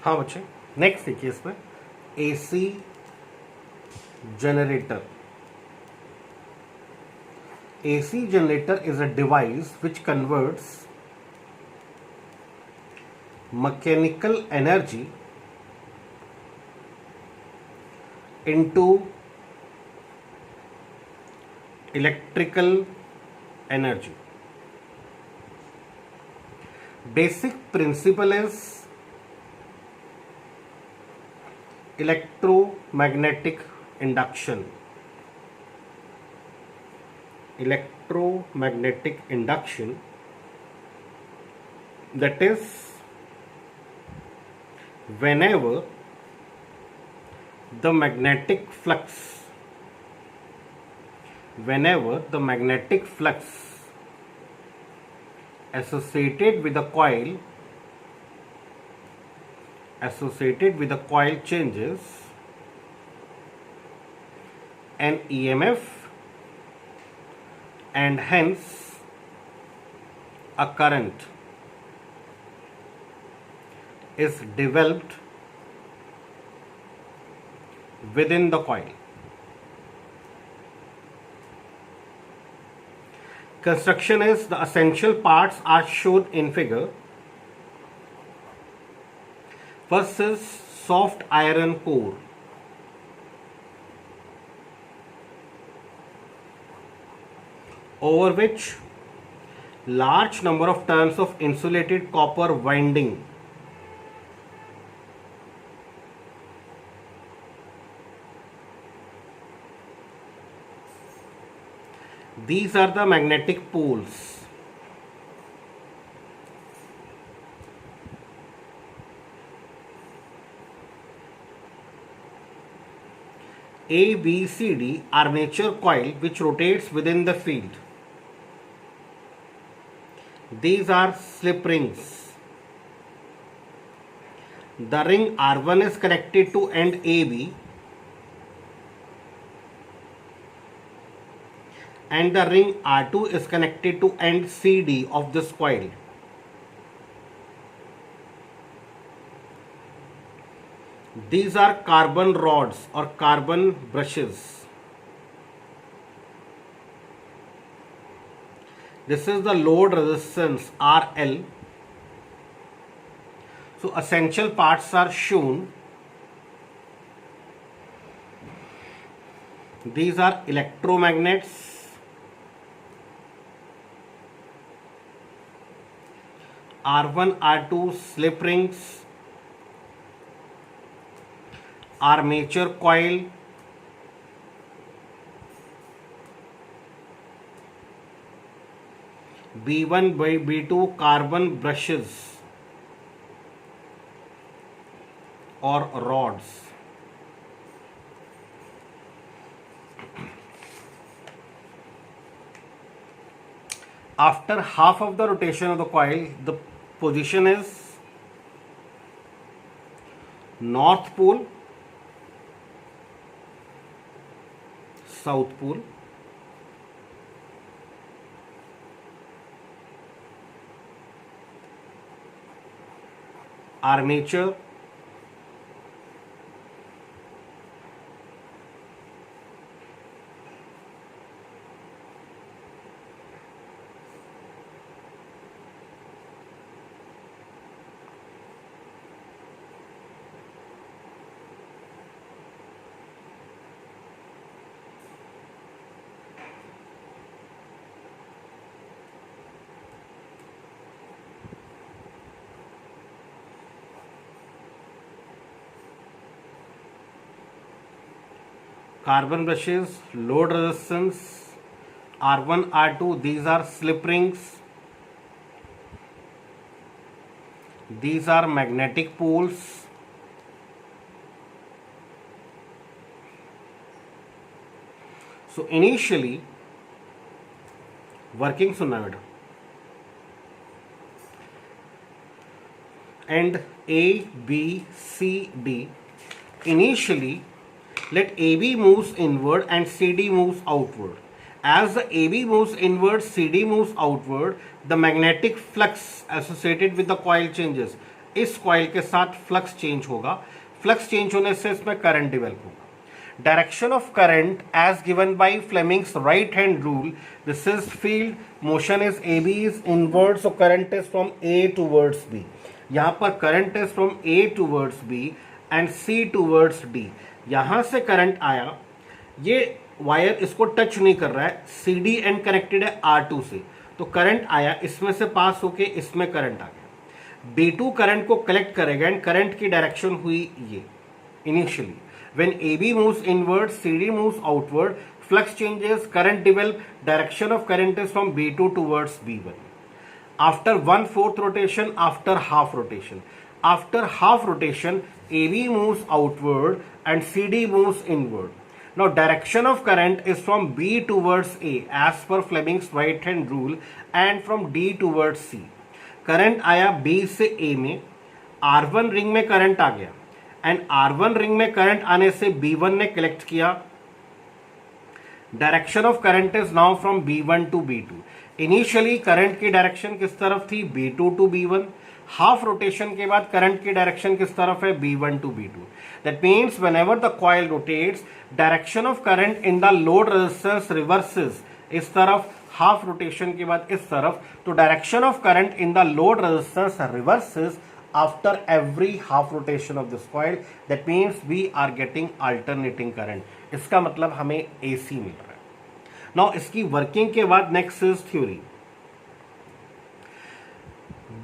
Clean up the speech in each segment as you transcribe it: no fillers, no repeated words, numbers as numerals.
हाँ बच्चे, नेक्स्ट देखिए इसमें AC generator. AC generator is a device which converts mechanical energy into electrical energy. Basic principle is electromagnetic induction. Electromagnetic induction, that is, whenever the magnetic flux associated with the coil changes, an EMF, and hence a current is developed within the coil. Construction is, the essential parts are shown in figure. First is soft iron core. Over which large number of turns of insulated copper winding these are the magnetic poles. A, B, C, D armature coil which rotates within the field. These are slip rings. The ring R1 is connected to end AB and the ring R2 is connected to end CD of this coil. These are carbon rods or carbon brushes. This is the load resistance RL. So essential parts are shown. These are electromagnets, R1, R2 slip rings, armature coil, B1 by B2 carbon brushes or rods. After half of the rotation of the coil, the position is north pole, south pole, armature, carbon brushes, load resistance, R1, R2, these are slip rings, these are magnetic poles, so initially working सुनना बेटा, and A, B, C, D, initially let AB moves inward and CD moves outward. As the AB moves inward, CD moves outward, the magnetic flux associated with the coil changes. इस कॉइल के साथ flux change होगा, flux change होने से इसमें current develop होगा. Direction of current as given by Fleming's right hand rule. This is field. Motion is AB is inward, so current is from A towards B. यहाँ पर current is from A towards B and C towards D. यहाँ से current आया, ये wire इसको touch नहीं कर रहा है, CD एंड कनेक्टेड है R2 से, तो करंट आया, इसमें से पास होके इसमें करंट आ गया. B2 करंट को कलेक्ट करेगा एंड करंट की डायरेक्शन हुई ये initially. When AB moves inward, CD moves outward, flux changes, current develop, direction of current is from B2 towards B1. After 1/4 rotation, after half rotation. After half rotation, AB moves outward and CD moves inward. Now direction of current is from B towards A as per Fleming's right hand rule and from D towards C. Current आया B से A में, R1 ring में current आ गया and R1 ring में current आने से B1 ने collect किया. Direction of current is now from B1 to B2. Initially current की डायरेक्शन किस तरफ थी? B2 to B1. Half rotation के बाद करंट की डायरेक्शन किस तरफ है? B1 to B2. That means whenever the coil rotates, direction of current in the load resistance reverses, इस तरफ, हाफ रोटेशन के बाद इस तरफ, तो direction of current in the load resistance reverses after every half rotation of this coil. That means we are getting alternating current. इसका मतलब हमें AC मिल रहा है. Now इसकी वर्किंग के बाद next is theory.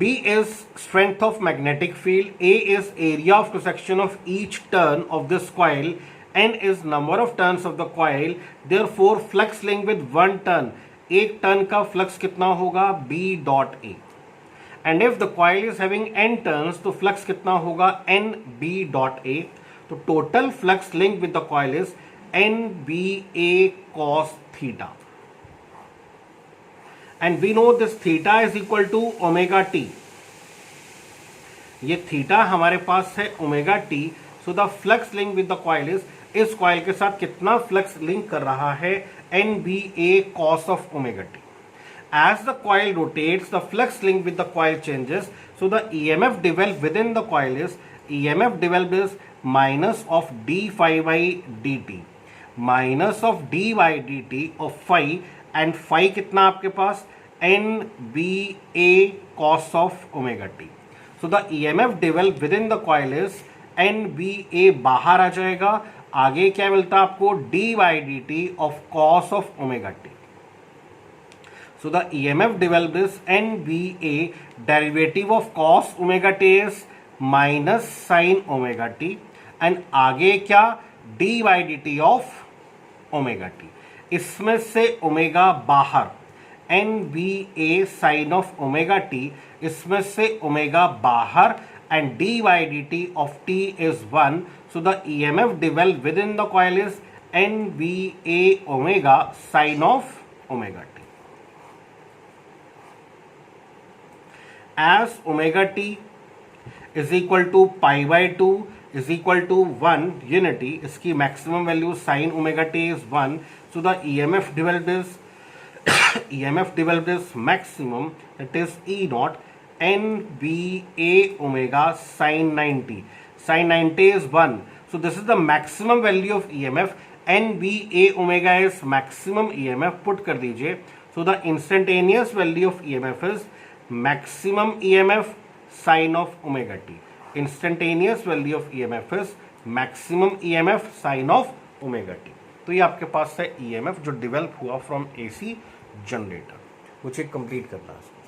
B is strength of magnetic field, A is area of cross section of each turn of this coil, N is number of turns of the coil. Therefore flux link with one turn, एक turn का flux कितना होगा? B dot A. And if the coil is having n turns, तो flux कितना होगा? NB dot A. तो total flux link with the coil is NBA cos theta. And we know this theta is equal to omega T. ये theta हमारे पास है omega T. So the flux link with the coil is, इस कॉइल के साथ कितना flux link कर रहा है? NBA cos of omega T. As the coil rotates, the flux link with the coil changes. So the EMF developed within the coil is, EMF developed is minus of d phi by dt, minus of d by dt of phi, and phi कितना आपके पास? NBA cos of omega t. So the EMF developed within the coil is NBA बाहर आ जाएगा, आगे क्या मिलता आपको? d by dt of cos of omega t. So the EMF developed is NBA, derivative of cos omega t is minus sin omega t, and आगे क्या? d by dt of omega t. इसमें से omega बाहर, NBA sin of omega t, इसमें से omega बाहर, and d by dt of t is 1. So the EMF developed within the coil is NBA omega sin of omega t. As omega t is equal to pi by 2 is equal to 1 unity, इसकी maximum value sin omega t is 1. So the EMF developed is EMF developed is maximum, that is E naught NBA omega sin 90. Sin 90 is 1. So this is the maximum value of EMF. NBA omega is maximum EMF. Put कर दीजिए. So the instantaneous value of EMF is maximum EMF sin of omega t. Instantaneous value of EMF is maximum EMF sin of omega t. तो ये आपके पास है EMF जो develop हुआ from AC generator, वो check complete करना है.